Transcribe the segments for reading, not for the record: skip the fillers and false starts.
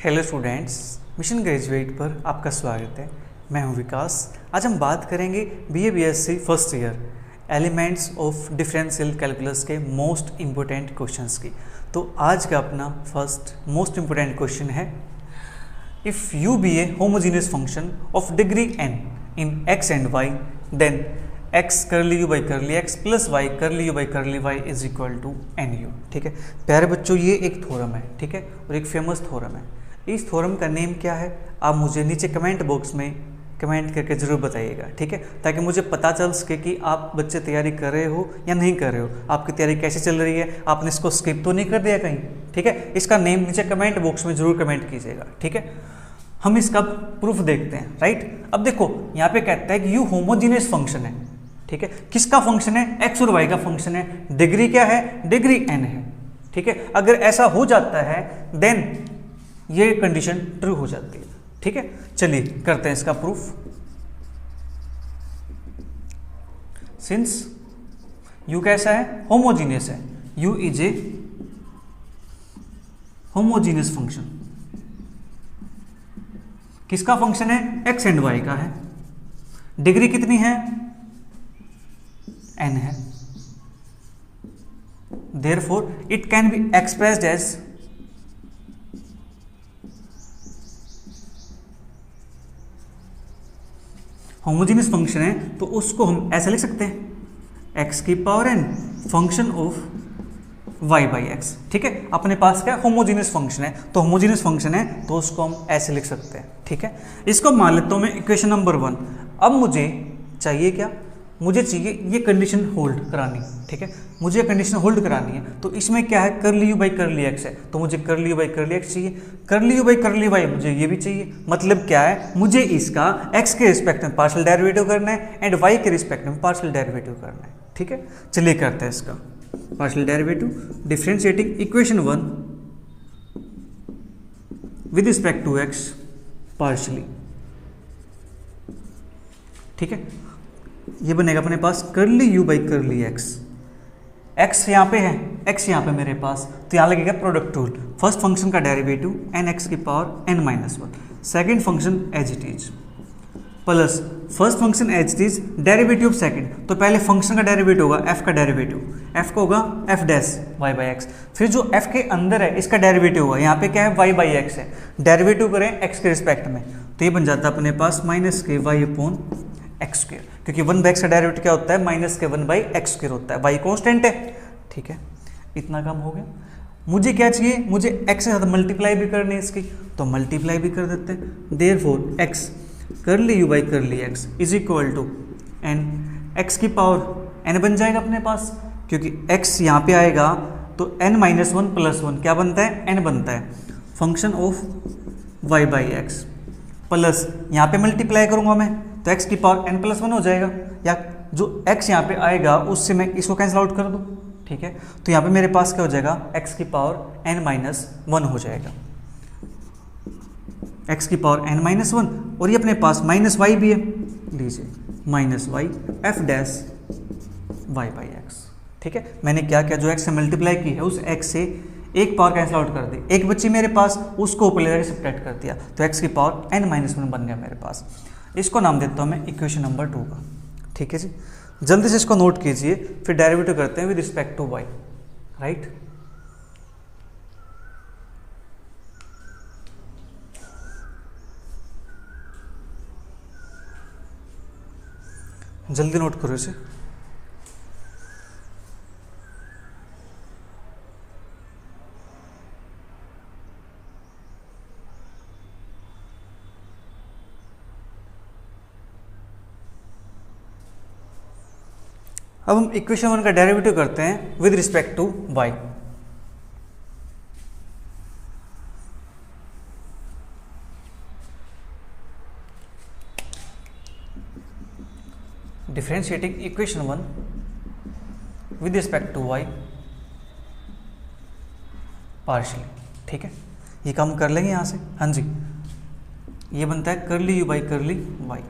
Hello students, mission graduate पर आपका स्वागत है। मैं हूं विकास। आज हम बात करेंगे BA BSc first year elements of differential calculus के मोस्ट इम्पोर्टेंट क्वेश्चंस की। तो आज का अपना फर्स्ट मोस्ट इम्पोर्टेंट क्वेश्चन है, if U be a homogeneous function of degree n in x and y then x curly you by curly x plus y curly you by curly y is equal to N U. ठीक है प्यारे बच्चों, ये एक theorem है, ठीक है, और एक फेमस थ्योरम है। इस थ्योरम का नेम क्या है आप मुझे नीचे कमेंट बॉक्स में कमेंट करके ज़रूर बताइएगा, ठीक है, ताकि मुझे पता चल सके कि आप बच्चे तैयारी कर रहे हो या नहीं कर रहे हो, आपकी तैयारी कैसे चल रही है, आपने इसको स्किप तो नहीं कर दिया कहीं। ठीक है, इसका नेम नीचे कमेंट बॉक्स में जरूर कमेंट कीजिएगा। ठीक है, हम इसका प्रूफ देखते हैं। राइट, अब देखो यहाँ पे कहता है कि यू होमोजीनियस फंक्शन है। ठीक है, किसका फंक्शन है? एक्स और वाई का फंक्शन है। डिग्री क्या है? डिग्री एन है। ठीक है, अगर ऐसा हो जाता है देन ये कंडीशन ट्रू हो जाती है। ठीक है, चलिए करते हैं इसका प्रूफ। सिंस यू कैसा है? होमोजीनियस है। You is a homogeneous function. किसका फंक्शन है? एक्स एंड वाई का है। डिग्री कितनी है? n है। Therefore, it can be expressed as homogeneous function है तो उसको हम ऐसे लिख सकते हैं x की power n function of y by X. ठीक है, अपने पास क्या होमोजीनियस फंक्शन है, तो होमोजीनियस फंक्शन है तो उसको हम ऐसे लिख सकते हैं। ठीक है, इसको मान लेता हूं मैं इक्वेशन नंबर 1। अब मुझे चाहिए क्या? मुझे चाहिए ये कंडीशन होल्ड करानी। ठीक है, मुझे कंडीशन होल्ड करानी है तो इसमें क्या है? करली यू बाई करली एक्स है, तो मुझे करली यू बाई करली एक्स चाहिए। करली यू बाई करली वाई मुझे ये भी चाहिए। मतलब क्या है? मुझे इसका एक्स के रिस्पेक्ट में पार्शियल डेरिवेटिव करना है एंड वाई के रिस्पेक्ट में पार्शियल डेरिवेटिव करना है। ठीक है, चलिए करते हैं इसका partial derivative. Differentiating equation 1 with respect to X partially. ठीक है, ये बनेगा अपने पास curly you by curly X. X यहाँ पे है, एक्स यहाँ पे मेरे पास, तो यहाँ लगेगा प्रोडक्ट रूल। फर्स्ट फंक्शन का डेरिवेटिव एन एक्स की power N minus 1, second function as it is, plus first function as it is derivative of second. तो पहले फंक्शन का डेरिवेटिव होगा एफ का डेरिवेटिव, एफ का होगा F dash Y by X. फिर जो एफ के अंदर है इसका डेरिवेटिव होगा, यहाँ पे क्या है? वाई बाई एक्स है। डेरिवेटिव करें एक्स के रिस्पेक्ट में तो ये बन जाता है अपने पास माइनस के वाई अपॉन एक्स स्क्वायर, क्योंकि 1 बाई एक्स का डेरिवेटिव क्या होता है? माइनस के 1 बाई एक्स स्क्वायर होता है। वाई कांस्टेंट है। ठीक है, इतना काम हो गया। मुझे क्या चाहिए? मुझे एक्स के साथ मल्टीप्लाई भी करनी है इसकी, तो मल्टीप्लाई भी कर देते हैं। Therefore X curly you by curly X is equal to N X की पावर एन बन जाएगा अपने पास, क्योंकि एक्स यहाँ पे आएगा तो एन माइनस 1 प्लस 1 क्या बनता है? एन बनता है। Function of Y by X plus यहाँ पे मल्टीप्लाई करूंगा मैं तो x की पावर n प्लस 1 हो जाएगा, या जो x यहाँ पे आएगा उससे मैं इसको कैंसिल आउट कर दूँ। ठीक है, तो यहाँ पे मेरे पास क्या हो जाएगा? x की पावर n माइनस 1 हो जाएगा, x की पावर n माइनस 1। और ये अपने पास माइनस वाई भी है, लीजिए minus Y F dash Y by X. ठीक है, मैंने क्या किया? जो x से मल्टीप्लाई की है उस x से एक पावर कैंसिल आउट कर दी, एक बच्ची मेरे पास, उसको ऊपर ले जाकर सब्ट्रैक्ट कर दिया, तो x की पावर n माइनस 1 बन गया मेरे पास। इसको नाम देता हूँ मैं इक्वेशन नंबर 2 का। ठीक है जी, जल्दी से इसको नोट कीजिए, फिर डेरिवेटिव करते हैं with respect to y। Right, जल्दी नोट करो इसे। अब हम इक्वेशन 1 का डेरिवेटिव करते हैं with respect to y। Differentiating equation 1 with respect to y partially. ठीक है, ये काम कर लेंगे यहाँ से। हाँ जी, ये बनता है करली यू बाई करली y।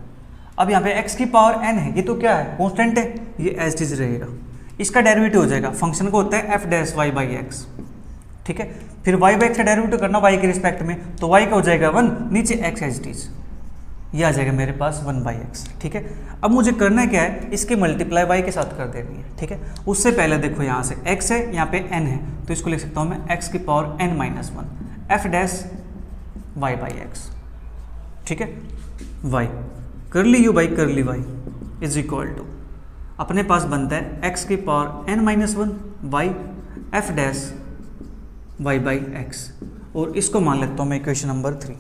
अब यहाँ पे x की पावर n है, ये तो क्या है? कांस्टेंट है, ये एज इट इज रहेगा। इसका डेरिवेटिव हो जाएगा, फंक्शन को होता है F dash Y by X. ठीक है, फिर y बाई एक्स का डेरिवेटिव करना y के रिस्पेक्ट में, तो y का हो जाएगा 1, नीचे x एज इट इज, ये आ जाएगा मेरे पास 1 बाई एक्स। ठीक है, अब मुझे करना क्या है, इसकी मल्टीप्लाई y के साथ कर देनी है। ठीक है, उससे पहले देखो यहाँ से x है, यहाँ पे n है, तो इसको लिख सकता हूँ मैं x की power n minus 1 f dash y by X. ठीक है, y curly u by curly y is equal to, अपने पास बनता है x की power n minus 1 y f dash y by X, और इसको मान लेता हूँ मैं इक्वेशन नंबर 3।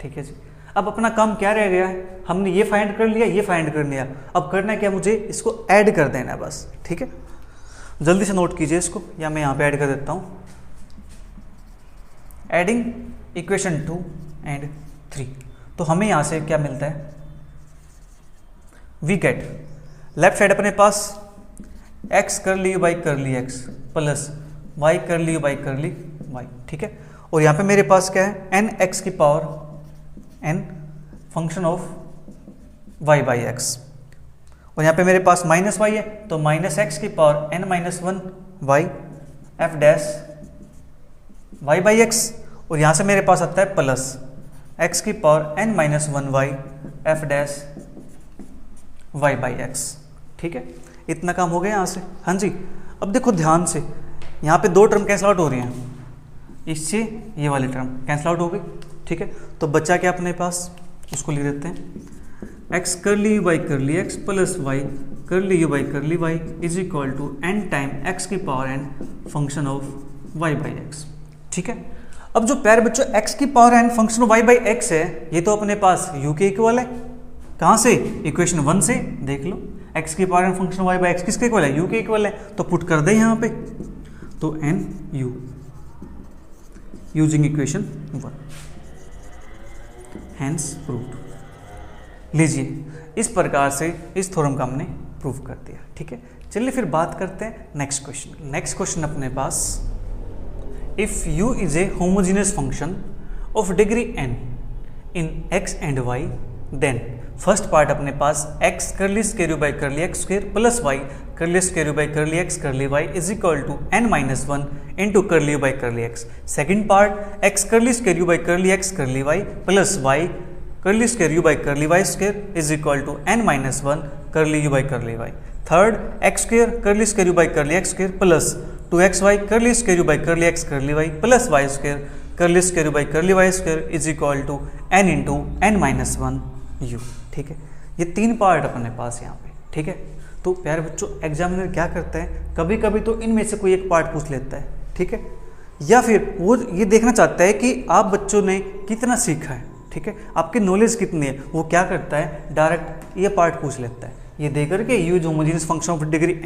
ठीक है जी, अब अपना काम क्या रह गया है, हमने ये फाइंड कर लिया, ये फाइंड कर लिया, अब करना है क्या, मुझे इसको ऐड कर देना है बस। ठीक है, जल्दी से नोट कीजिए इसको, या मैं यहाँ पे ऐड कर देता हूँ, एडिंग इक्वेशन 2 एंड 3। तो हमें यहाँ से क्या मिलता है, वी गेट लेफ्ट साइड अपने पास x curly u by curly x plus y curly u by curly y। ठीक है, और यहाँ पे मेरे पास क्या है, n x की power n function of y by x, और यहाँ पे मेरे पास माइनस y है, तो माइनस x की power n minus 1 y f dash y by x, और यहाँ से मेरे पास आता है प्लस x की power n minus 1 y f dash y by X. ठीक है, इतना काम हो गया यहाँ से। हाँ जी, अब देखो ध्यान से, यहाँ पे दो टर्म कैंसल आउट हो रही हैं, इससे ये वाली टर्म कैंसल आउट हो गई। ठीक है, तो बच्चा क्या अपने पास, उसको लिख देते हैं x curly u by curly x plus y curly u by curly y is equal to n time x की power n function of y by X. ठीक है, अब जो प्यारे बच्चों x की power n function of y by X है, ये तो अपने पास u के इक्वल है। कहाँ से, इक्वेशन 1 से देख लो, x की power n function y by x किसके इक्वल है, u के इक्वल है, तो पुट कर दे यहाँ पे, तो n u using equation 1, hence proved. लीजिए, इस प्रकार से इस थ्योरम का हमने प्रूव कर दिया। ठीक है, चलिए फिर बात करते हैं नेक्स्ट क्वेश्चन। नेक्स्ट क्वेश्चन अपने पास, if u is a homogeneous function of degree n in x and y, then first part अपने पास x curly square by curly x square plus y curly square by curly x curly y is equal to n minus 1 into curly by curly x. Second part x curly square by curly x curly y plus y curly square by curly y square is equal to n minus 1 curly u by curly y। Third x square curly square by curly x square plus 2xy curly square by curly x curly y plus y square curly square by curly y square is equal to n into n minus 1 u। ठीक है, ये तीन part अपने पास यहाँ पे। ठीक है, तो प्यारे बच्चों एग्जामिनर क्या करता है, कभी कभी तो इनमें से कोई एक पार्ट पूछ लेता है। ठीक है, या फिर वो ये देखना चाहता है कि आप बच्चों ने कितना सीखा है। ठीक है, आपकी नॉलेज कितनी है, वो क्या करता है, डायरेक्ट ये पार्ट पूछ लेता है, ये दे करके use homogeneous function of degree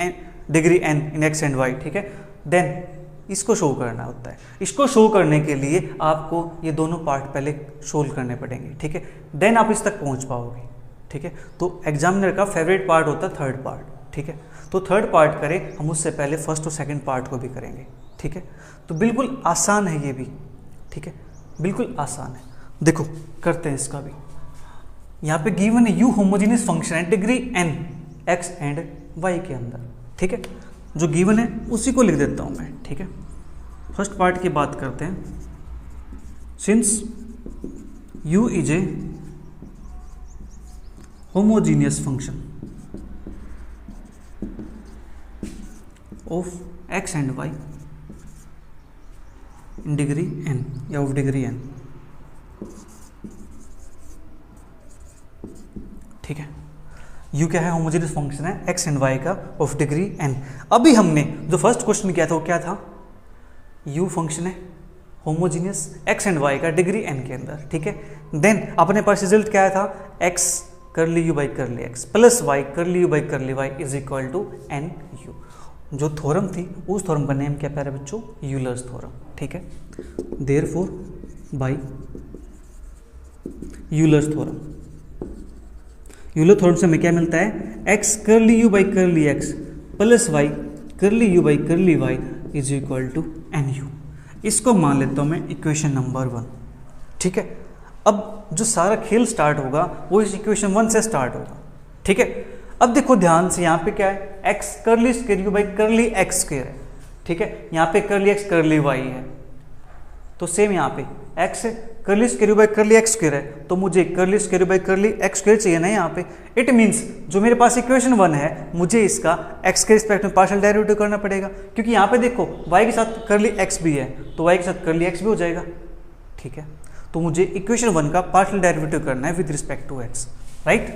n in x and y। ठीक है, देन इसको शो करना होता है। इसको शो करने के लिए आपको ये दोनों पार्ट पहले सोल्व करने पड़ेंगे। ठीक है, देन आप इस तक पहुंच पाओगे। ठीक है, तो एग्जामिनर का फेवरेट पार्ट होता है थर्ड पार्ट। ठीक है, तो थर्ड पार्ट करें हम, उससे पहले फर्स्ट और सेकंड पार्ट को भी करेंगे। ठीक है, तो बिल्कुल आसान है ये भी। ठीक है, बिल्कुल आसान है। देखो करते हैं इसका भी। यहाँ पे गिवन है यू होमोजेनियस फंक्शन है degree n x and y के अंदर। ठीक है, जो गिवन है उसी को लिख देता हूँ मैं। ठीक है, फर्स्ट पार्ट की बात करते हैं। Since u is a homogeneous function of x and y in degree n या ऑफ डिग्री n। ठीक है, u क्या है, होमोजीनियस फंक्शन है x एंड y का ऑफ डिग्री n। अभी हमने जो फर्स्ट क्वेश्चन किया था वो क्या था, u फंक्शन है होमोजीनियस x एंड y का डिग्री n के अंदर। ठीक है, देन अपने पास रिजल्ट क्या आया था, x curly u by curly x plus y curly u by curly y is equal to n u। जो थ्योरम थी उस थ्योरम का नेम क्या प्यारे बच्चों, यूलर्स थ्योरम। ठीक है, therefore by Euler's theorem. Euler theorem से हमें क्या मिलता है, x curly u by curly x plus y curly u by curly y is equal to n u। इसको मान लेता हूँ मैं इक्वेशन नंबर 1। ठीक है, अब जो सारा खेल स्टार्ट होगा वो इस इक्वेशन 1 से स्टार्ट होगा। ठीक है, अब देखो ध्यान से, यहाँ पे क्या है, x curly square u by curly x square है। ठीक है, यहाँ पे करली x करली y है। तो सेम यहाँ पे x है, curly square you by curly x square है, तो मुझे curly square you by curly x square चाहिए ना यहाँ पे। इट मीन्स जो मेरे पास इक्वेशन 1 है मुझे इसका x के रिस्पेक्ट में पार्शियल डेरिवेटिव करना पड़ेगा, क्योंकि यहाँ पे देखो y के साथ कर्ली x भी है तो y के साथ कर्ली x भी हो जाएगा। ठीक है, तो मुझे इक्वेशन 1 का पार्शियल डेरिवेटिव करना है with respect to x, right.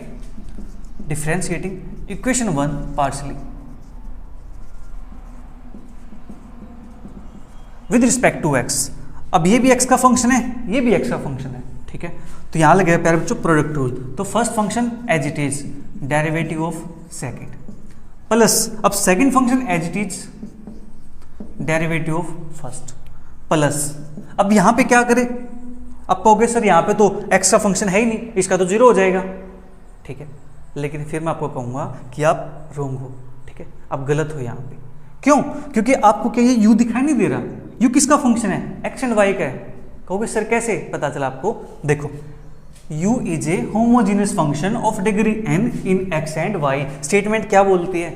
Differentiating equation 1 partially with respect to x। अब ये भी x का फंक्शन है, ये भी x का फंक्शन है। ठीक है, तो यहां लगे प्यारे बच्चों प्रोडक्ट रूल। तो first function as it is derivative of second plus अब second function as it is derivative of first plus अब यहां पे क्या करें, अब कहोगे सर यहां पे तो x का फंक्शन है ही नहीं, इसका तो 0 हो जाएगा। ठीक है, लेकिन फिर मैं आपको कहूंगा कि आप रोंग हो। ठीक है, आप गलत हो यहाँ पे। क्यों? क्योंकि आपको क्या ये u दिखाई नहीं दे रहा, u किसका फंक्शन है, x एंड y का है। कहोगे सर कैसे पता चला आपको, देखो u is a homogeneous function of degree n in x and y। Statement क्या बोलती है,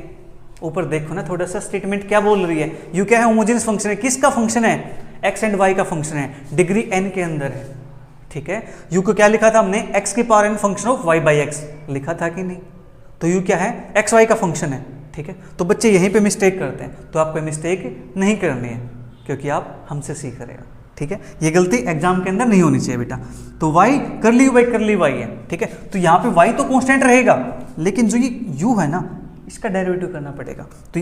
ऊपर देखो ना थोड़ा सा, स्टेटमेंट क्या बोल रही है, u क्या है, होमोजीनियस फंक्शन है, किसका फंक्शन है, x एंड y का फंक्शन है, डिग्री n के अंदर है। ठीक है, u को क्या लिखा था हमने, x की power n function of y by x लिखा था कि नहीं, तो u क्या है, x y का फंक्शन है। ठीक है, तो बच्चे यहीं पे मिस्टेक करते हैं, तो आपको मिस्टेक नहीं करनी है क्योंकि आप हमसे सीख रहे हो। ठीक है, ये गलती एग्जाम के अंदर नहीं होनी चाहिए बेटा। तो y curly u by curly y है। ठीक है, तो यहाँ पे y तो कांस्टेंट रहेगा, लेकिन जो ये u है ना इसका डेरिवेटिव करना पड़ेगा। तो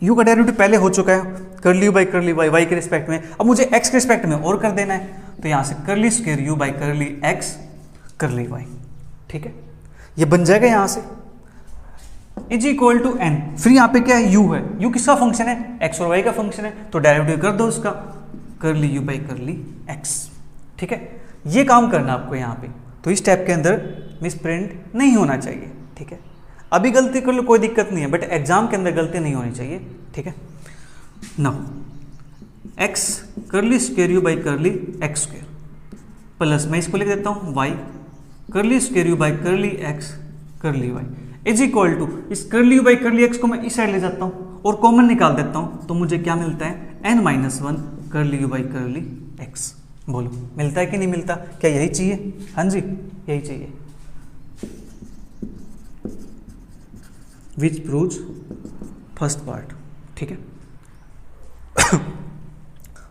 u का डेरिवेटिव पहले हो चुका है, curly u by curly y के रिस्पेक्ट में, अब मुझे x के रिस्पेक्ट में और कर देना है। तो यहाँ से curly square u by curly x curly y। ठीक है, ये बन जाएगा यहाँ से इज इक्वल टू n। फिर यहाँ पे क्या है, u है, u किसका फंक्शन है, x और y का फंक्शन है, तो डेरिवेटिव कर दो उसका, curly u by curly x। ठीक है, ये काम करना आपको यहाँ पे। तो इस स्टेप के अंदर मिस प्रिंट नहीं होना चाहिए। ठीक है, अभी गलती कर लो कोई दिक्कत नहीं है, बट एग्जाम के अंदर गलती नहीं होनी चाहिए। ठीक है, now x curly square u by curly x square plus मैं इसको लिख देता हूँ y curly square u by curly x curly y is equal to इस curly u by curly x को मैं इस साइड ले जाता हूँ और कॉमन निकाल देता हूँ, तो मुझे क्या मिलता है, n minus 1 curly u by curly x। बोलो मिलता है कि नहीं मिलता, क्या यही चाहिए, हाँ जी यही चाहिए। विच प्रूव्स फर्स्ट पार्ट। ठीक है,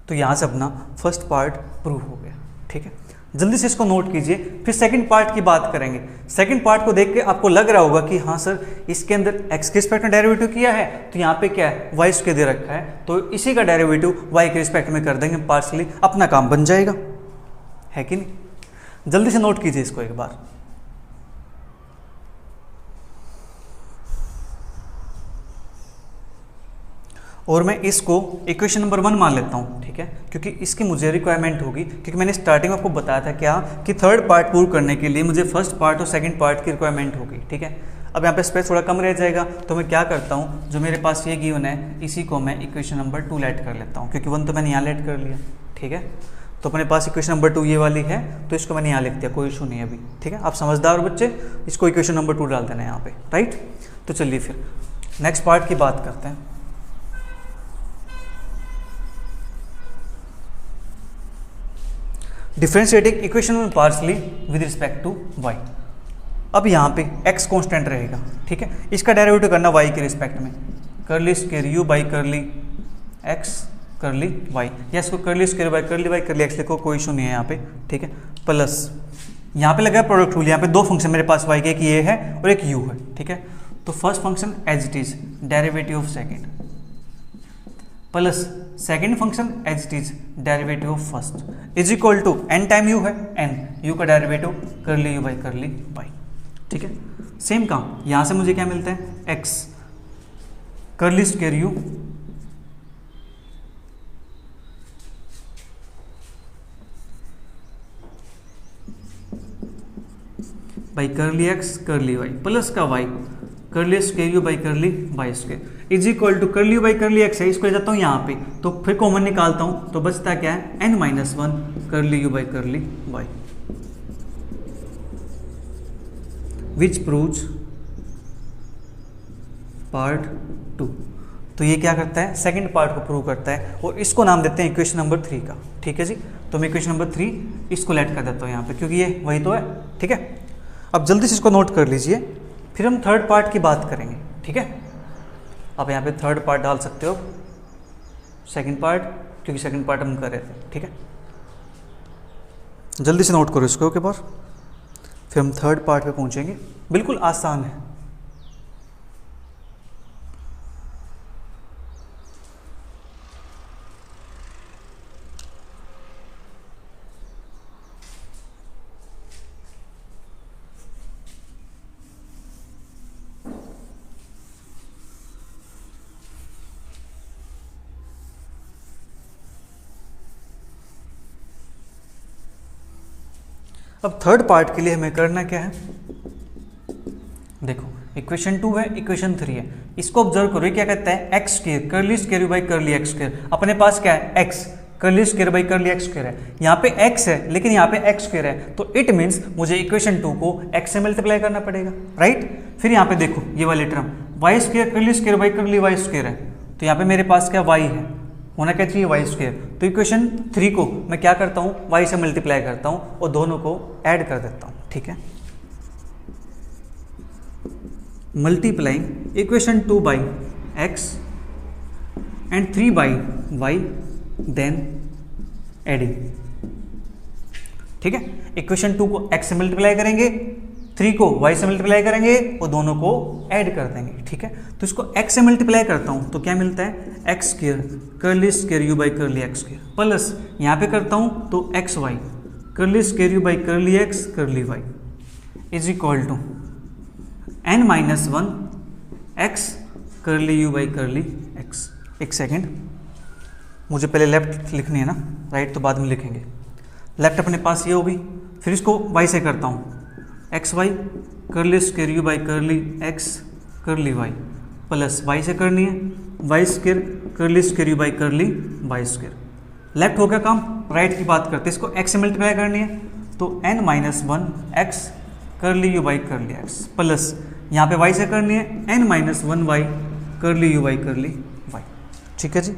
तो यहां से अपना फर्स्ट पार्ट प्रूव हो गया। ठीक है, जल्दी से इसको नोट कीजिए, फिर सेकंड पार्ट की बात करेंगे। सेकंड पार्ट को देख के आपको लग रहा होगा कि हाँ सर इसके अंदर x के रिस्पेक्ट में डेरिवेटिव किया है, तो यहाँ पे क्या है, y स्क्वायर दे रखा है, तो इसी का डेरिवेटिव y के रिस्पेक्ट में कर देंगे पार्शियली, अपना काम बन जाएगा, है कि नहीं। जल्दी से नोट कीजिए इसको एक बार। और मैं इसको इक्वेशन नंबर 1 मान लेता हूँ। ठीक है, क्योंकि इसकी मुझे रिक्वायरमेंट होगी, क्योंकि मैंने स्टार्टिंग में आपको बताया था क्या कि थर्ड पार्ट प्रूव करने के लिए मुझे फर्स्ट पार्ट और सेकंड पार्ट की रिक्वायरमेंट होगी। ठीक है, अब यहाँ पे स्पेस थोड़ा कम रह जाएगा, तो मैं क्या करता हूँ, जो मेरे पास ये गिवन है इसी को मैं इक्वेशन नंबर 2 लेट कर लेता हूँ, क्योंकि 1 तो मैंने यहाँ लेट कर लिया। ठीक है, तो अपने पास इक्वेशन नंबर 2 ये वाली है, तो इसको मैंने यहाँ लिख दिया, कोई इशू नहीं है अभी। ठीक है, आप समझदार बच्चे, इसको इक्वेशन नंबर 2 डाल देना है यहाँ पे, राइट। तो चलिए फिर नेक्स्ट पार्ट की बात करते हैं। डिफरेंशिएटिंग इक्वेशन में partially with respect to y। अब यहाँ पे x कांस्टेंट रहेगा। ठीक है, इसका डेरिवेटिव करना y के रिस्पेक्ट में, curly square u by curly x curly y, या इसको curly square by curly y curly x लिखो, कोई इशू नहीं है यहाँ पे। ठीक है, प्लस यहाँ पे लगा प्रोडक्ट रूल, यहाँ पे दो फंक्शन मेरे पास y के, एक ये है और एक u है। ठीक है, तो first function as it is derivative of second plus second function as it is derivative of first is equal to n time u है, n u का derivative curly u by curly y। ठीक है, same काम यहां से मुझे क्या मिलता है, x curly square u by curly x curly y plus का y curly square u by curly y square is equal to curly u by curly x है, इसको ले जाता हूँ यहाँ पे, तो फिर कॉमन निकालता हूँ, तो बचता क्या है, n minus 1 curly u by curly y। Which proves part 2। तो ये क्या करता है, सेकंड पार्ट को प्रूव करता है, और इसको नाम देते हैं इक्वेशन नंबर 3 का। ठीक है जी, तो मैं इक्वेशन नंबर 3 इसको लेट कर देता हूँ यहाँ पे, क्योंकि ये वही तो है। ठीक है, अब जल्दी से इसको नोट कर लीजिए, फिर हम थर्ड पार्ट की बात करेंगे। ठीक है, आप यहाँ पे थर्ड पार्ट डाल सकते हो, सेकंड पार्ट, क्योंकि सेकंड पार्ट हम कर रहे थे। ठीक है, जल्दी से नोट करो इसको के बाद, फिर हम थर्ड पार्ट पे पहुँचेंगे। बिल्कुल आसान है। अब थर्ड पार्ट के लिए हमें करना क्या है, देखो इक्वेशन 2 है, इक्वेशन 3 है, इसको ऑब्जर्व करो। क्या कहता है, X square curly square by curly x square. अपने पास क्या है, x curly square by curly x square है। यहाँ पे एक्स है लेकिन यहाँ पे एक्स स्क्वायर है, तो इट मीन्स मुझे इक्वेशन 2 को एक्स से मल्टीप्लाई करना पड़ेगा, राइट। फिर यहाँ पे देखो ये वाली term Y square curly square by curly Y square है, तो यहाँ पे मेरे पास क्या वाई है, होना क्या चाहिए वाई स्क्वायर। तो इक्वेशन 3 को मैं क्या करता हूँ, वाई से मल्टीप्लाई करता हूँ और दोनों को ऐड कर देता हूँ। ठीक है, multiplying equation 2 by X and 3 by Y, then adding. ठीक है, इक्वेशन 2 को एक्स से मल्टीप्लाई करेंगे, 3 को y से मल्टीप्लाई करेंगे और दोनों को ऐड कर देंगे। ठीक है, तो इसको x से मल्टीप्लाई करता हूँ तो क्या मिलता है, X square curly square you by curly x square, plus यहाँ पे करता हूँ तो X Y curly square you by curly x curly Y is equal to n minus 1 X curly you by curly X. एक second, मुझे पहले left लिखनी है ना, राइट तो बाद में लिखेंगे। लेफ्ट अपने पास ये होगी, फिर इसको y से करता हूँ, X Y curly square you by curly x curly Y, plus Y से करनी है Y square curly square you by curly Y square. Left हो गया काम, राइट की बात करते हैं, इसको एक्स से मल्टीप्लाई करनी है तो n minus 1 X curly you by curly x, plus यहाँ पे y से करनी है n minus 1 Y curly you by curly Y. ठीक है जी,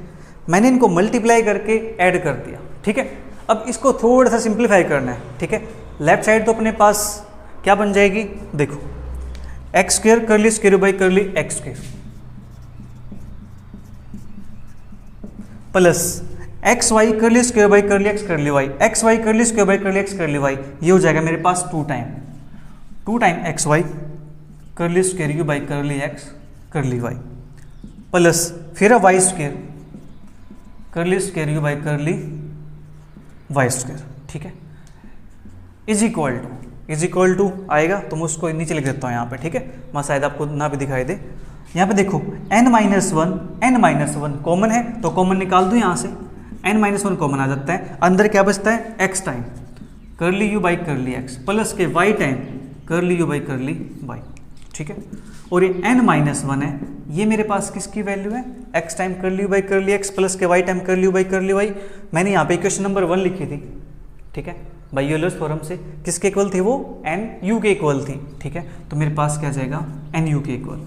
मैंने इनको मल्टीप्लाई करके ऐड कर दिया। ठीक है, अब इसको थोड़ा सा सिंप्लीफाई करना है। ठीक है, लेफ्ट साइड तो अपने पास क्या बन जाएगी, देखो x square curly square by curly x square plus x Y curly square by curly x curly y, x Y curly square by curly x curly y, ये हो जाएगा मेरे पास 2 time x Y curly square you by curly x curly Y, plus फिर y square curly square you by curly Y square. ठीक है, is equal to आएगा तो मैं उसको नीचे लिख देता हूँ यहाँ पे। ठीक है, मैं शायद आपको ना भी दिखाई दे। यहाँ पे देखो n माइनस 1 कॉमन है तो कॉमन निकाल दूँ यहाँ से, n माइनस 1 कॉमन आ जाता है, अंदर क्या बचता है x time curly you by curly x plus के y time curly you by curly y। ठीक है, और ये n माइनस 1 है, ये मेरे पास किसकी वैल्यू है, x time curly you by curly x plus के y time curly you by curly y। मैंने यहाँ पे इक्वेशन नंबर 1 लिखी थी। ठीक है, बाई यूलर्स थ्योरम से किसके इक्वल थी वो, एन यू के इक्वल थी। ठीक है, तो मेरे पास क्या जाएगा, एन यू के इक्वल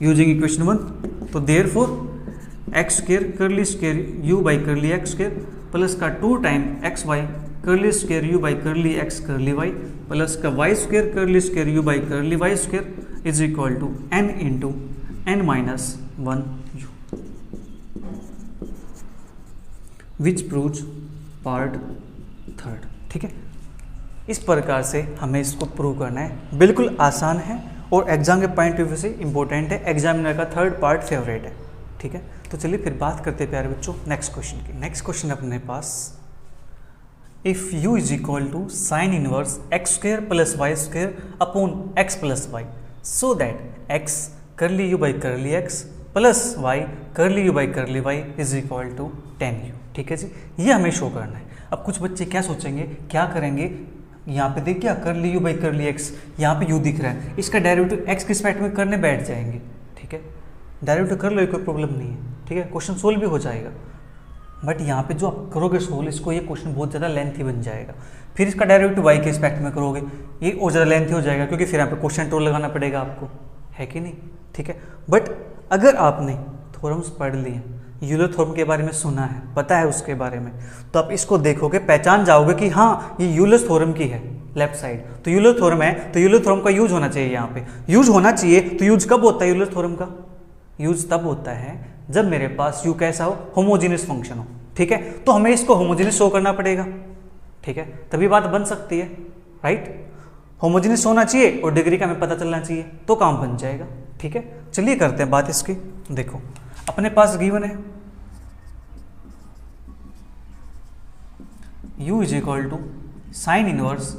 यूजिंग इक्वेशन 1। तो therefore x square curly square you by curly x square plus का 2 time x Y curly square you by curly x curly Y plus का Y square curly square you by curly Y square is equal to n into n minus 1 u, which proves part third. ठीक है, इस प्रकार से हमें इसको prove करना है। बिल्कुल आसान है और एग्जाम के पॉइंट ऑफ व्यू से इंपॉर्टेंट है, एग्जामिनर का थर्ड पार्ट फेवरेट है। ठीक है, तो चलिए फिर बात करते हैं प्यारे बच्चों नेक्स्ट क्वेश्चन की। नेक्स्ट क्वेश्चन अपने पास, if u is equal to sine inverse x square plus y square upon x plus y, so that x curly you by curly x plus y curly you by curly Y is equal to 10u। ठीक है जी, ये हमें show करना है। अब कुछ बच्चे क्या सोचेंगे, क्या करेंगे, यहाँ पे देखिए curly you by curly x, यहाँ पे u दिख रहा है, इसका डेरिवेटिव x के रिस्पेक्ट में करने बैठ जाएंगे। ठीक है, डेरिवेटिव कर लो, कोई प्रॉब्लम नहीं है। ठीक है, क्वेश्चन सोल्व भी हो जाएगा, बट यहाँ पे जो आप करोगे सोल्व, इसको ये क्वेश्चन बहुत ज़्यादा लेंथी बन जाएगा। फिर इसका डेरिवेटिव y के रिस्पेक्ट में करोगे, ये और ज़्यादा लेंथी हो जाएगा, क्योंकि फिर यहाँ पे क्वेश्चन टोल लगाना पड़ेगा आपको, है कि नहीं। ठीक है, बट अगर आपने थ्योरम्स पढ़ लिए यूलर थ्योरम के बारे में सुना है, पता है उसके बारे में, तो आप इसको देखोगे, पहचान जाओगे कि हाँ ये यूलर थ्योरम की है लेफ्ट साइड, तो यूलर थ्योरम है, तो यूलर थ्योरम का यूज होना चाहिए यहाँ पे, यूज होना चाहिए। तो यूज कब होता है यूलर थ्योरम का? यूज तब होता है जब मेरे पास यू कैसा हो, होमोजीनियस फंक्शन हो, ठीक है। तो हमें इसको होमोजीनियस शो करना पड़ेगा, ठीक है, तभी बात बन सकती है, राइट। होमोजीनियस होना चाहिए और डिग्री का हमें पता चलना चाहिए, तो काम बन जाएगा, ठीक है। चलिए करते हैं बात इसकी। देखो अपने पास गिवन है u is equal to sine inverse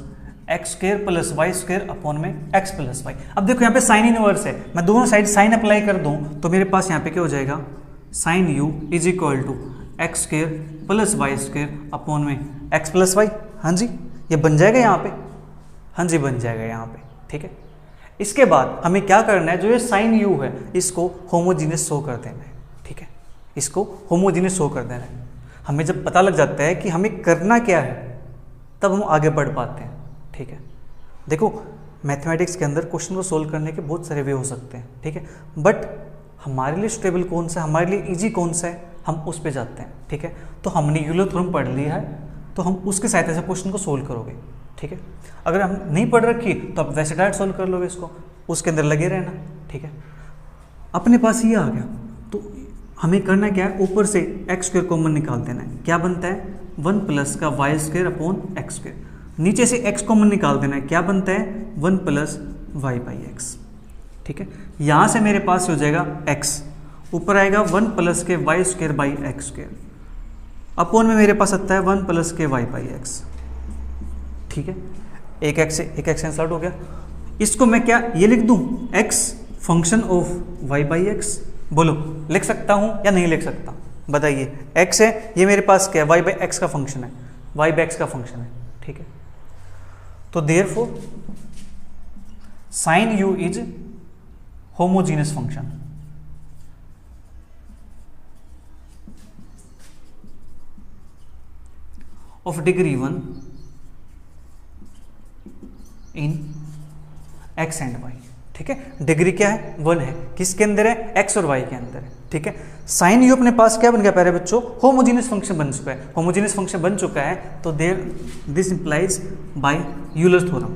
X square plus Y square upon में एक्स प्लस वाई। अब देखो यहाँ पे साइन इनवर्स है, मैं दोनों साइड साइन अप्लाई कर दूं तो मेरे पास यहाँ पे क्या हो जाएगा, sine u is equal to X square plus Y square upon में एक्स प्लस वाई। हाँ जी, ये बन जाएगा यहाँ पे, हाँ जी बन जाएगा यहाँ पे, ठीक है। इसके बाद हमें क्या करना है, जो ये साइन u है इसको होमोजीनियस शो कर देना है, ठीक है, इसको होमोजीनियस शो कर देना है। हमें जब पता लग जाता है कि हमें करना क्या है तब हम आगे बढ़ पाते हैं, ठीक है। देखो मैथमेटिक्स के अंदर क्वेश्चन को सोल्व करने के बहुत सारे वे हो सकते हैं, ठीक है, बट हमारे लिए स्टेबल कौन सा है, हमारे लिए इजी कौन सा है, हम उस पे जाते हैं, ठीक है। तो हमने यूलर थ्योरम पढ़ लिया है तो हम उसके सहायता से क्वेश्चन को सोल्व करोगे, ठीक है। अगर हम नहीं पढ़ रखी तो आप वैसे डायरेक्ट सोल्व कर लोगे इसको, उसके अंदर लगे रहना, ठीक है। अपने पास ये आ गया तो हमें करना क्या है, ऊपर से एक्स स्क्वायर कॉमन निकाल देना है। क्या बनता है, 1 प्लस का Y square upon X square. नीचे से x कॉमन निकाल देना है, क्या बनता है, 1 प्लस वाई बाई एक्स, ठीक है। यहाँ से मेरे पास हो जाएगा x, ऊपर आएगा 1 प्लस के Y square by X square, upon में मेरे पास आता है 1 प्लस के वाई बाई एक्स, ठीक है। एक x से एक x कैंसल आउट हो गया। इसको मैं क्या ये लिख दूँ, x function of y by x, बोलो लिख सकता हूँ या नहीं लिख सकता, बताइए। x है, ये मेरे पास क्या है, y बाई एक्स का फंक्शन है, y बाई एक्स का फंक्शन है, ठीक है। तो therefore sign u is homogeneous function, of degree 1 in x and y, ठीक है। डिग्री क्या है, 1 है, किसके अंदर है, x और y के अंदर है, ठीक है। साइन u अपने पास क्या बन गया प्यारे बच्चों, होमोजीनियस फंक्शन बन चुका है। होमोजीनियस फंक्शन बन चुका है तो there this implies by Euler theorem.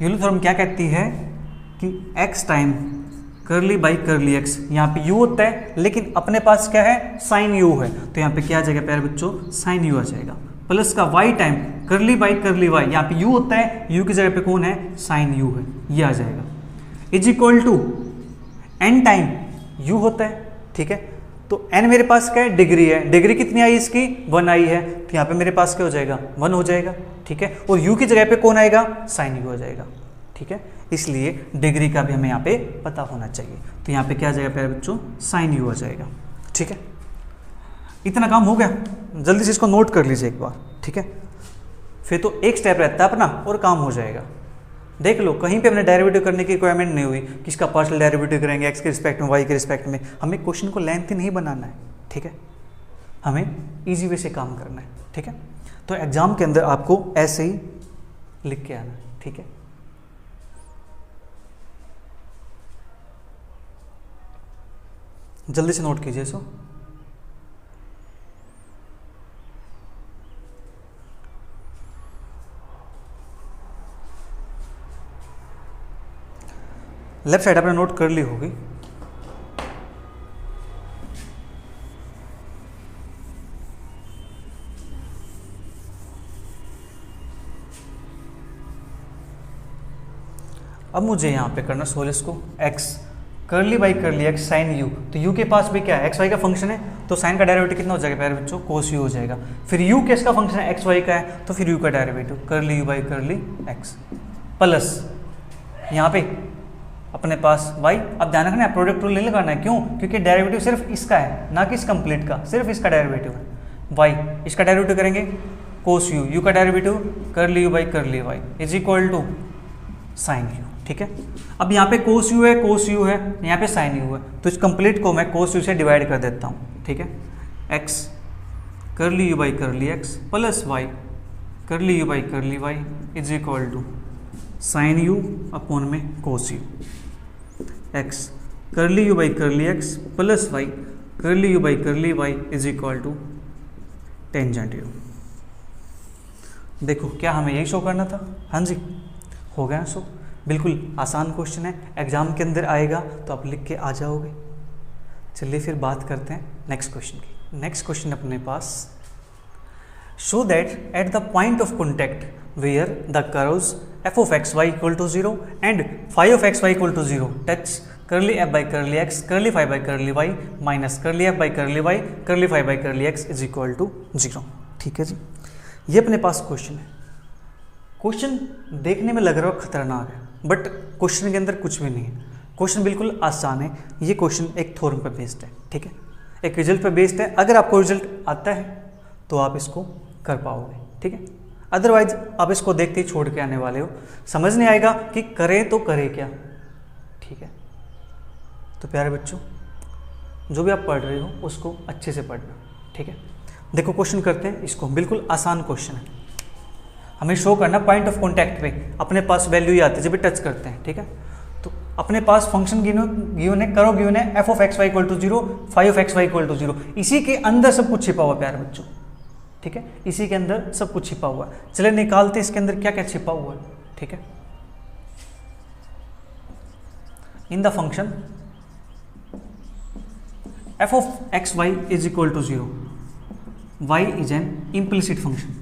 Euler theorem क्या कहती है कि x time curly by curly x, यहाँ पे u होता है लेकिन अपने पास क्या है, साइन u है, तो यहाँ पे क्या आ जाएगा प्यारे बच्चों, साइन u आ जाएगा, प्लस का y time curly by curly y, यहाँ पे u होता है, u की जगह पे कौन है, साइन u है, ये आ जाएगा, is equal to n time u होता है, ठीक है। तो n मेरे पास क्या है, डिग्री है, डिग्री कितनी आई इसकी, 1 आई है, तो यहाँ पे मेरे पास क्या हो जाएगा, 1 हो जाएगा, ठीक है। और u की जगह पे कौन आएगा, साइन u हो जाएगा, ठीक है। इसलिए डिग्री का भी हमें यहाँ पे पता होना चाहिए, तो यहाँ पे क्या आ जाएगा प्यारे बच्चों, साइन u आ जाएगा, ठीक है। इतना काम हो गया, जल्दी से इसको नोट कर लीजिए एक बार, ठीक है। फिर तो एक स्टेप रहता है अपना और काम हो जाएगा। देख लो कहीं पे हमने डेरिवेटिव करने की रिक्वायरमेंट नहीं हुई, किसका पार्शियल डेरिवेटिव करेंगे x के रिस्पेक्ट में, y के रिस्पेक्ट में, हमें क्वेश्चन को लेंथी नहीं बनाना है, ठीक है, हमें इजी वे से काम करना है, ठीक है। तो एग्जाम के अंदर आपको ऐसे ही लिख के आना, ठीक है। जल्दी से नोट कीजिए इसको। लेफ्ट साइड आपने नोट कर ली होगी। अब मुझे यहाँ पे करना सोल्व इसको, x करली by curly x sine u, तो u के पास भी क्या है, x y का फंक्शन है, तो साइन का डेरिवेटिव कितना हो जाएगा प्यारे बच्चों, कोस u हो जाएगा। फिर u किसका फंक्शन है, x y का है, तो फिर u का derivative curly u by curly x, plus यहाँ पे अपने पास y। अब ध्यान रखना है प्रोडक्ट रूल नहीं लगाना है, क्यों, क्योंकि डेरिवेटिव सिर्फ इसका है ना कि इस कंप्लीट का, सिर्फ इसका डेरिवेटिव है y, इसका डेरिवेटिव करेंगे कोस u, u का derivative curly u by curly y is equal to sine u, ठीक है। अब यहाँ पे कोस u है, कोस u है, यहाँ पे साइन u है, तो इस कंप्लीट को मैं कोस u से डिवाइड कर देता हूँ, ठीक है। x curly u by curly x plus y curly u by curly y is equal to sine u upon में cos u। X curly you by curly x plus y curly you by curly Y is equal to tangent u. देखो क्या हमें यही show करना था? हाँ जी, हो गया शो। बिल्कुल आसान क्वेश्चन है, एग्जाम के अंदर आएगा तो आप लिख के आ जाओगे। चलिए फिर बात करते हैं नेक्स्ट क्वेश्चन की। नेक्स्ट क्वेश्चन अपने पास, show that at the point of contact where the curves f of x y equal to 0 and phi of x y equal to 0 touch curly f by curly x curly phi by curly y minus curly f by curly y curly phi by curly x is equal to 0। ठीक है जी, ये अपने पास question है। Question देखने में लग रहा है खतरनाक है, बट क्वेश्चन के अंदर कुछ भी नहीं है। क्वेश्चन बिल्कुल आसान है। ये क्वेश्चन एक थ्योरम पर बेस्ड है, ठीक है, एक रिजल्ट पर बेस्ड है। अगर आपको रिजल्ट आता है तो आप इसको कर पाओगे, ठीक है, अदरवाइज आप इसको देखते ही छोड़ के आने वाले हो, समझ नहीं आएगा कि करें तो करें क्या। ठीक है, तो प्यारे बच्चों, जो भी आप पढ़ रहे हो उसको अच्छे से पढ़ना, ठीक है। देखो क्वेश्चन करते हैं इसको, बिल्कुल आसान क्वेश्चन है। हमें शो करना पॉइंट ऑफ कॉन्टैक्ट पे अपने पास वैल्यू ही आती है जब भी टच करते हैं, ठीक है। तो अपने पास फंक्शन गिवन है, करो गिवन है f of x y equal to 0, phi of x y equal to 0। इसी के अंदर सब कुछ छिपा हुआ प्यारे बच्चों, ठीक है, इसी के अंदर सब कुछ छिपा हुआ है। चले निकालते इसके अंदर क्या क्या छिपा हुआ है, ठीक है। In the function f of x y is equal to 0, y is an implicit function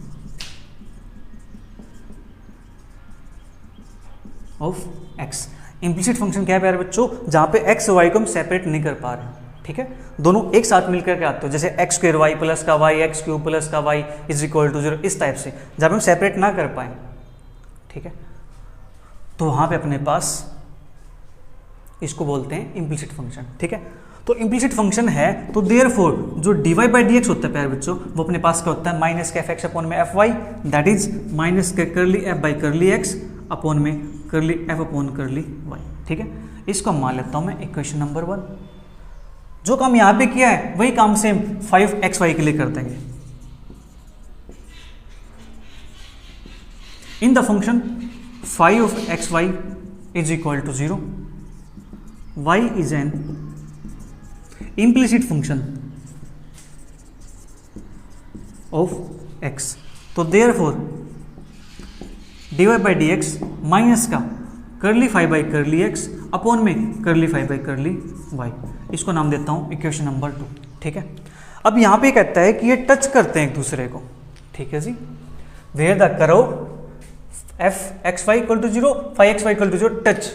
of x। Implicit function क्या है प्यारे बच्चों? जहां पे x और y को हम सेपरेट नहीं कर पा रहे, ठीक है, दोनों एक साथ मिलकर के आते हो, जैसे एक्स स्क्वायर वाई प्लस का वाई एक्स क्यूब प्लस का वाई इज इक्वल टू 0, इस टाइप से जब हम सेपरेट ना कर पाए, ठीक है, तो वहां पे अपने पास इसको बोलते हैं इम्प्लिसिट फंक्शन, ठीक है। तो इम्प्लिसिट फंक्शन है तो देयरफॉर जो dy बाई डी एक्स होता है प्यारे बच्चों, वो अपने पास क्या होता है? माइनस के एफ एक्स अपॉन में F Y, that is minus के curly F by curly X upon में curly F upon curly Y, ठीक है। इसको मान लेता हूं मैं इक्वेशन नंबर 1। जो काम यहां पे किया है वही काम सेम 5xy के लिए कर देंगे। इन the function phi of xy is equal to 0, y is an implicit function of x। तो therefore dy by dx minus का curly phi by curly X upon में curly phi by curly Y, इसको नाम देता हूं equation number 2, ठीक है। अब यहां पे कहता है कि ये टच करते हैं एक दूसरे को, ठीक है जी, where the curve F x y equal to 0 phi x y equal to 0 touch,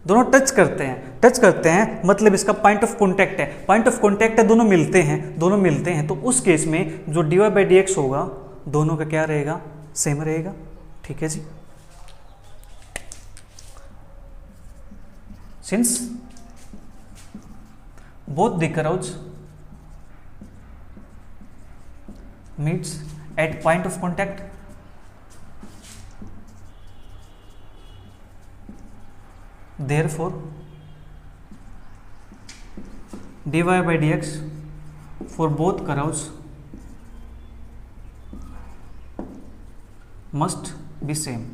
दोनों टच करते हैं। टच करते हैं मतलब इसका पॉइंट ऑफ कॉन्टैक्ट है, पॉइंट ऑफ कॉन्टैक्ट है, दोनों मिलते हैं, दोनों मिलते हैं। तो उस केस में जो dy बाई डी एक्स होगा दोनों का क्या रहेगा? सेम रहेगा, ठीक है जी। Since both the curves meets at point of contact, therefore dy by dx for both curves must be same।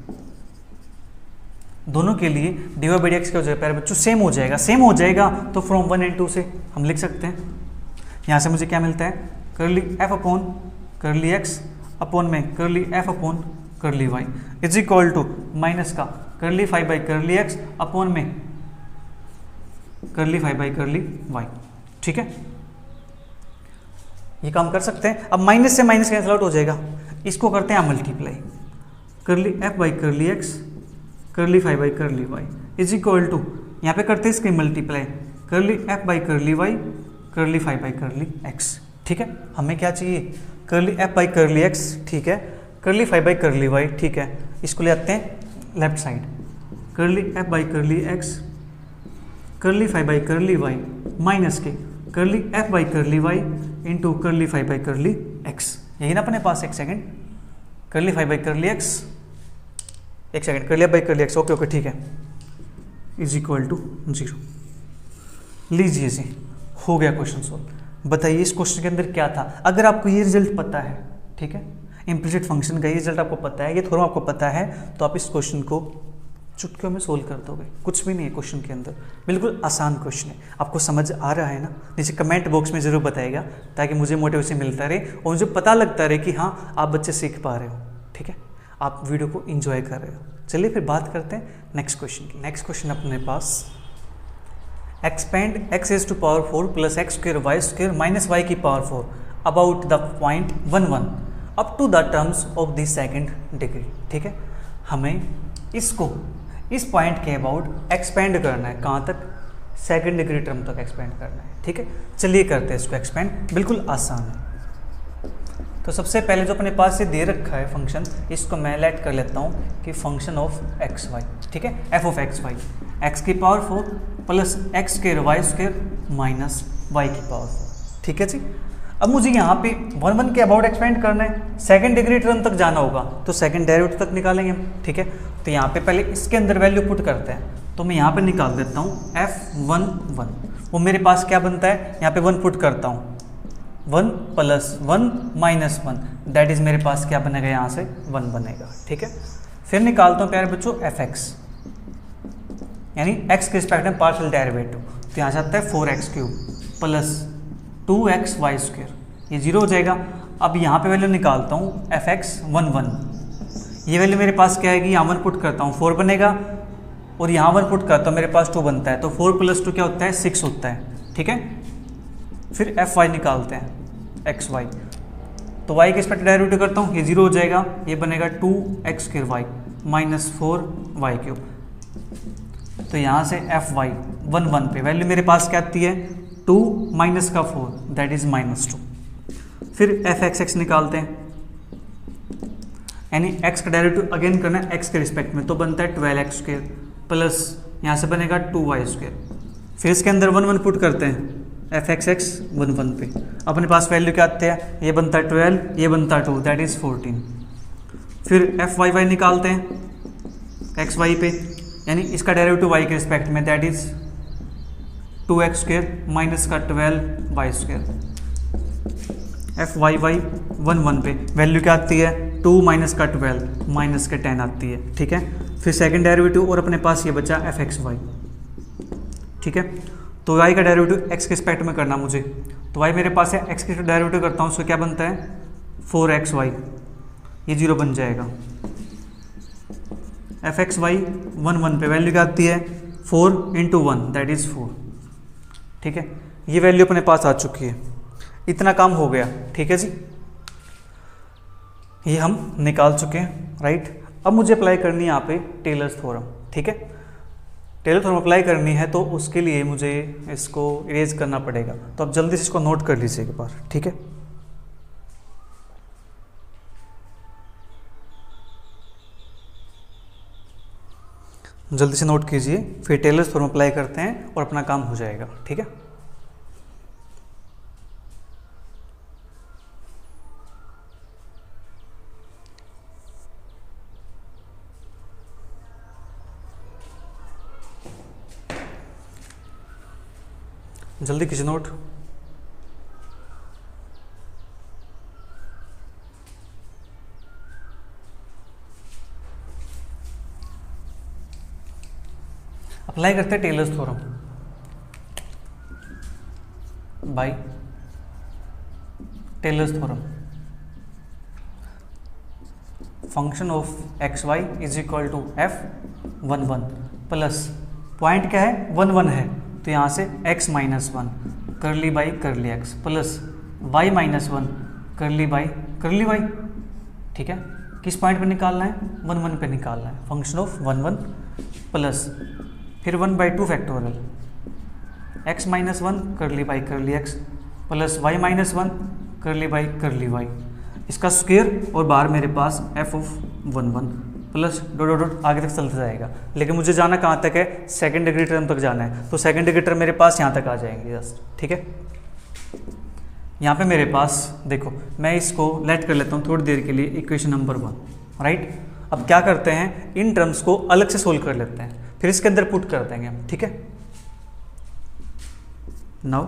दोनों के लिए dy बाई डी एक्स क्या हो जाएगा प्यारे बच्चों? सेम हो जाएगा। सेम हो जाएगा तो फ्रॉम 1 and 2 से हम लिख सकते हैं, यहाँ से मुझे क्या मिलता है? Curly F upon curly X upon में curly F upon curly Y is equal to minus का curly phi by curly X upon में curly phi by curly Y, ठीक है। ये काम कर सकते हैं। अब माइनस से माइनस कैंसिल आउट हो जाएगा, इसको करते हैं multiply, curly F by curly x curly phi by curly Y is equal to, यहाँ पे करते हैं इसके multiply, curly F by curly Y curly phi by curly X, ठीक है। हमें क्या चाहिए? करली एफ बाई करली एक्स, ठीक है, करली फाई बाई करली वाई, ठीक है। इसको ले आते हैं left side, curly F by curly x curly phi by curly Y minus के curly F by curly Y into curly phi by curly X. यही ना अपने पास, एक second, curly phi by curly X, एक second, curly F by curly X, okay okay ठीक है, is equal to 0। लीजिए जी, हो गया क्वेश्चन सॉल्व। बताइए इस क्वेश्चन के अंदर क्या था? अगर आपको ये रिजल्ट पता है, ठीक है, इम्प्लिसिट फंक्शन का ये रिजल्ट आपको पता है, ये थोड़ा आपको पता है, तो आप इस क्वेश्चन को चुटकियों में सोल्व कर दोगे, कुछ भी नहीं है क्वेश्चन के अंदर, बिल्कुल आसान क्वेश्चन है। आपको समझ आ रहा है ना? नीचे कमेंट बॉक्स में ज़रूर बताइएगा ताकि मुझे मोटिवेशन मिलता रहे और मुझे पता लगता रहे कि हाँ आप बच्चे सीख पा रहे हो। ठीक है, आप वीडियो को एंजॉय कर रहे हो। चलिए फिर बात करते हैं नेक्स्ट क्वेश्चन की। नेक्स्ट क्वेश्चन अपने पास, expand x raised to power 4 plus x square y square minus y की power 4 about the point 1 1 up to the terms of the second degree. ठीक है, हमें इसको इस पॉइंट के अबाउट एक्सपेंड करना है। कहाँ तक? सेकेंड डिग्री टर्म तक एक्सपेंड करना है। ठीक है, चलिए करते हैं इसको एक्सपेंड, बिल्कुल आसान है। तो सबसे पहले जो अपने पास ये दे रखा है फंक्शन, इसको मैं लेट कर लेता हूँ कि फंक्शन ऑफ एक्स वाई। ठीक है, F of x y, x की power 4 plus x square y square minus y की पावर 4। ठीक है जी, अब मुझे यहाँ पे 1 1 के अबाउट एक्सपेंड करना है, सेकंड डिग्री टर्म तक जाना होगा तो सेकंड डेरिवेटिव तक निकालेंगे हम। ठीक है, तो यहाँ पे पहले इसके अंदर वैल्यू पुट करते हैं, तो मैं यहाँ पे निकाल देता हूँ f1 वो मेरे पास क्या बनता है, यहाँ पे 1 पुट करता हूँ, 1 प्लस 1 माइनस 1 दैट इज मेरे पास क्या बनेगा, यहाँ से 1 बनेगा। ठीक है, फिर निकालता हूँ प्यारे बच्चों fx यानी x के रिस्पेक्ट में पार्शियल डेरिवेटिव, तो यहाँ से आता है 4x cube plus 2x Y square, ये 0 हो जाएगा। अब यहाँ पे वैल्यू निकालता हूँ fx 1 1, ये वैल्यू मेरे पास क्या आएगी, यहाँ 1 पुट करता हूँ 4 बनेगा और यहाँ 1 पुट करता हूँ मेरे पास 2 बनता है, तो 4 प्लस 2 क्या होता है 6 होता है। ठीक है, फिर fy निकालते हैं xy, तो y के रिस्पेक्ट डेरिवेटिव करता हूँ, ये 0 हो जाएगा, ये बनेगा 2x square Y minus 4y cube. तो यहाँ से fy 1 1 पे वैल्यू मेरे पास क्या आती है 2 माइनस का 4 दैट इज माइनस 2। फिर fxx निकालते हैं, यानी x का डेरिवेटिव अगेन करना है x के रिस्पेक्ट में, तो बनता है 12x स्क्र प्लस यहाँ से बनेगा 2y स्क्र। फिर इसके अंदर 1 1 पुट करते हैं fxx 1 1 पे, अपने पास वैल्यू क्या आते हैं, ये बनता है 12, ये बनता है 2 दैट इज 14। फिर fyy निकालते हैं xy पे, यानी इसका डेरिवेटिव y के रिस्पेक्ट में that is 2x square minus का 12y स्क्र। fyy 1 1 पे वैल्यू क्या आती है 2 माइनस का 12 माइनस के 10 आती है। ठीक है, फिर सेकंड डेरिवेटिव और अपने पास ये बचा fxy। ठीक है, तो y का डेरिवेटिव x के रिस्पेक्ट में करना मुझे, तो y मेरे पास है, x के डेरिवेटिव करता हूँ, उसको क्या बनता है 4xy, ये 0 बन जाएगा। fxy 1 1 पे वैल्यू क्या आती है 4 इंटू 1 दैट इज 4। ठीक है, ये वैल्यू अपने पास आ चुकी है, इतना काम हो गया। ठीक है जी, ये हम निकाल चुके हैं, राइट। अब मुझे अप्लाई करनी है यहाँ पे टेलर्स थ्योरम। ठीक है, टेलर थ्योरम अप्लाई करनी है तो उसके लिए मुझे इसको इरेज करना पड़ेगा, तो अब जल्दी से इसको नोट कर लीजिए एक बार। ठीक है, जल्दी से नोट कीजिए, फिर टेलर्स थ्योरम अप्लाई करते हैं और अपना काम हो जाएगा। ठीक है, जल्दी कीजिए नोट। अप्लाई करते हैं Taylor's theorem by Taylor's theorem. Function of x Y is equal to f1 1 plus point क्या है 1 1 है, तो यहाँ से x माइनस 1 करली by curly x plus y minus 1 करली बाई करली y। ठीक है, किस पॉइंट पे निकालना है 1 1 पे निकालना है, फंक्शन ऑफ 1 1 प्लस फिर 1/2 फैक्टोरियल x माइनस 1 करली by curly x plus y minus 1 करली बाई करली y, इसका स्क्वायर और बाहर मेरे पास f of 1 1 plus dot dot dot आगे तक चलता जाएगा। लेकिन मुझे जाना कहाँ तक है, सेकंड डिग्री टर्म तक जाना है, तो सेकंड डिग्री टर्म मेरे पास यहाँ तक आ जाएंगे जस्ट। ठीक है, यहाँ पे मेरे पास देखो, मैं इसको लेट कर लेता हूँ थोड़ी देर के लिए इक्वेशन नंबर 1, राइट। अब क्या करते हैं, इन टर्म्स को अलग से सोल्व कर लेते हैं, फिर इसके अंदर पुट कर देंगे हम। ठीक है, नाउ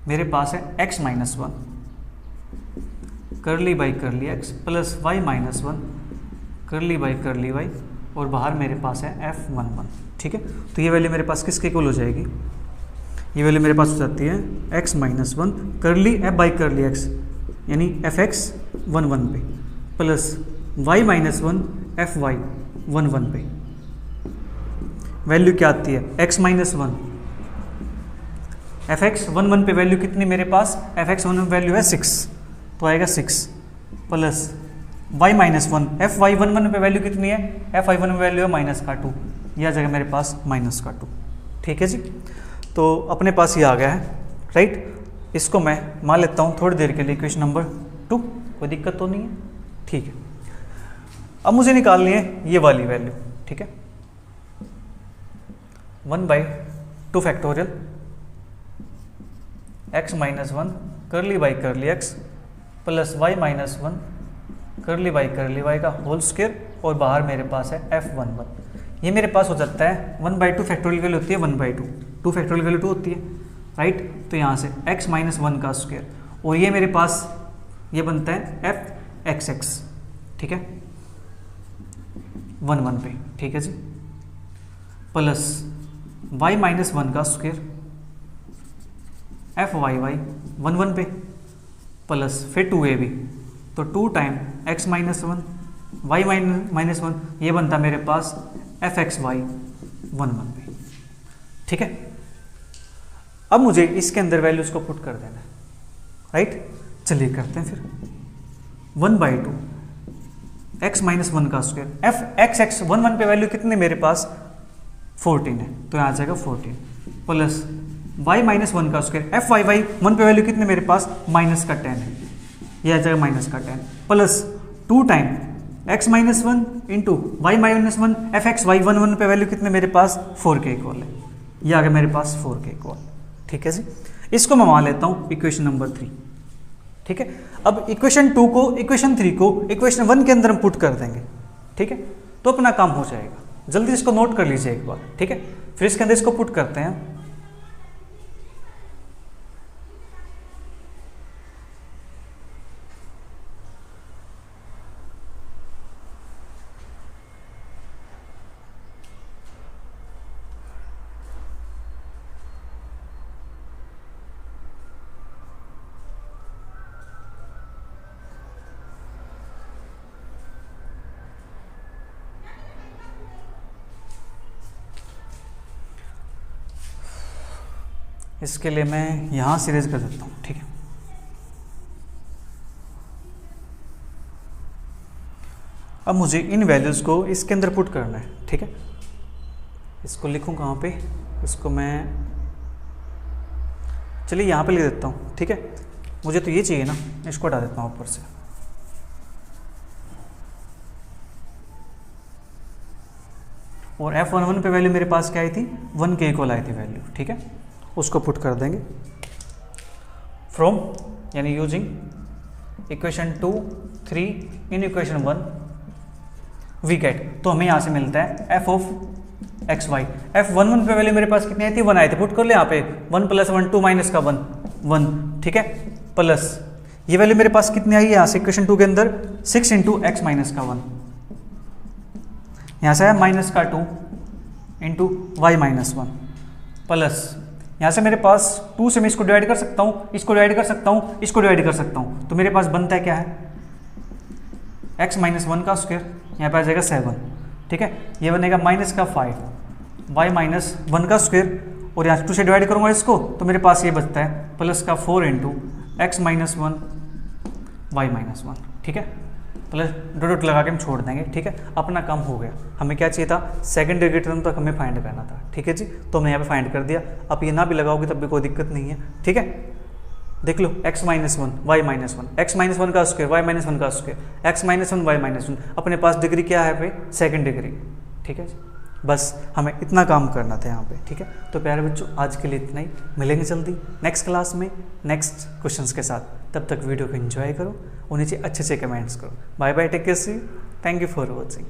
मेरे पास है x माइनस 1 करली by curly x plus y minus 1 करली बाई करली y और बाहर मेरे पास है F11, ठीक है। तो ये वैल्यू मेरे पास किसके इक्वल हो जाएगी, ये वैल्यू मेरे पास हो जाती है x माइनस 1 करली f बाई करली x यानी fx11 पे प्लस y माइनस 1 fy11 पे। वैल्यू क्या आती है x माइनस 1, fx11 पे वैल्यू कितनी मेरे पास, fx11 वैल्यू है 6, तो आएगा 6 प्लस y माइनस 1 fy11 पे वैल्यू कितनी है, fy11 में वैल्यू है माइनस का 2, यह आ जाएगा मेरे पास माइनस का 2, ठीक है जी। तो अपने पास ये आ गया है, राइट। इसको मैं मान लेता हूँ थोड़ी देर के लिए इक्वेशन नंबर 2, कोई दिक्कत तो नहीं है, ठीक है। अब मुझे निकालनी है ये वाली वैल्यू, ठीक है। 1/2 फैक्टोरियल x माइनस 1 करली by curly x plus y minus 1 करली बाई करली y का होल स्क्वायर और बाहर मेरे पास है F11। ये मेरे पास हो जाता है 1/2 फैक्टोरियल वैल्यू होती है 1/2, 2 फैक्टोरियल वैल्यू 2 होती है, राइट। तो यहाँ से x माइनस 1 का स्क्वायर और ये मेरे पास ये बनता है fxx, ठीक है 1 पे, ठीक है जी, प्लस y माइनस 1 का स्क्वायर fyy 1 पे प्लस फिर 2ab, तो 2 time x minus 1 y minus 1 ये बनता मेरे पास fxy 1 पे, ठीक है। अब मुझे इसके अंदर वैल्यूज को पुट कर देना है, राइट। चलिए करते हैं फिर 1/2 x माइनस 1 का स्क्वायर fxx 1 पे वैल्यू कितने मेरे पास 14 है, तो यहाँ आ जाएगा 14 प्लस y माइनस 1 का स्क्वायर fyy 1 पे वैल्यू कितने मेरे पास माइनस का 10 है, ये आ जाएगा माइनस का 10 plus 2 time x minus 1 into Y minus 1 fxy 1 पे वैल्यू कितने मेरे पास 4 के इक्वल है, ये आ गया मेरे पास 4 के इक्वल, ठीक है जी। इसको मैं मान लेता हूँ इक्वेशन नंबर 3, ठीक है। अब इक्वेशन 2 को इक्वेशन 3 को इक्वेशन 1 के अंदर हम पुट कर देंगे, ठीक है, तो अपना काम हो जाएगा। जल्दी इसको नोट कर लीजिए एक बार, ठीक है। फिर इसके अंदर इसको पुट करते हैं। इसके लिए मैं यहाँ सीरीज कर देता हूँ, ठीक है। अब मुझे इन वैल्यूज़ को इसके अंदर पुट करना है, ठीक है। इसको लिखूँ कहाँ पे, इसको मैं चलिए यहाँ पे लिख देता हूँ, ठीक है। मुझे तो ये चाहिए ना, इसको हटा देता हूँ ऊपर से। और F11 पे वैल्यू मेरे पास क्या आई थी 1 के इक्वल आई थी वैल्यू, ठीक है। उसको पुट कर देंगे फ्रॉम यानी using equation 2 3 in equation 1 we get, तो हमें यहाँ से मिलता है f of x Y. F11 पे वैल्यू मेरे पास कितनी आई थी 1 आई थी, पुट कर ले यहाँ पे 1 + 1 2 माइनस का 1 ठीक है, प्लस ये वैल्यू मेरे पास कितनी आई है यहाँ से इक्वेशन 2 के अंदर 6 × x माइनस का 1, यहाँ से है माइनस का 2 × y माइनस 1 प्लस यहाँ से मेरे पास 2 से मैं इसको डिवाइड कर सकता हूँ, इसको डिवाइड कर सकता हूँ, इसको डिवाइड कर सकता हूँ, तो मेरे पास बनता है क्या है x माइनस 1 का स्क्वायर, यहाँ पे आ जाएगा 7, ठीक है। ये बनेगा माइनस का 5 y माइनस 1 का स्क्वायर, और यहाँ 2 से डिवाइड करूँगा इसको तो मेरे पास ये बचता है प्लस का 4 × x माइनस 1 y माइनस 1, ठीक है। प्लस डॉट लगा के हम छोड़ देंगे, ठीक है। अपना काम हो गया। हमें क्या चाहिए था सेकंड डिग्री टर्म तक हमें फाइंड करना था, ठीक है जी। तो हमने यहाँ पे फाइंड कर दिया। अब ये ना भी लगाओगे तब भी कोई दिक्कत नहीं है, ठीक है। देख लो x minus 1 y minus 1, x minus 1 का स्क्वायर y माइनस 1 का square, x minus 1 y minus 1, अपने पास डिग्री क्या है पे सेकंड डिग्री, ठीक है जी। बस हमें इतना काम करना था यहाँ पे, ठीक है। तो प्यारे बच्चों आज के लिए इतना ही, मिलेंगे जल्दी नेक्स्ट क्लास में नेक्स्ट क्वेश्चंस के साथ। तब तक वीडियो को एंजॉय करो और नीचे अच्छे से कमेंट्स करो। Bye bye, take care, see you, thank you for watching.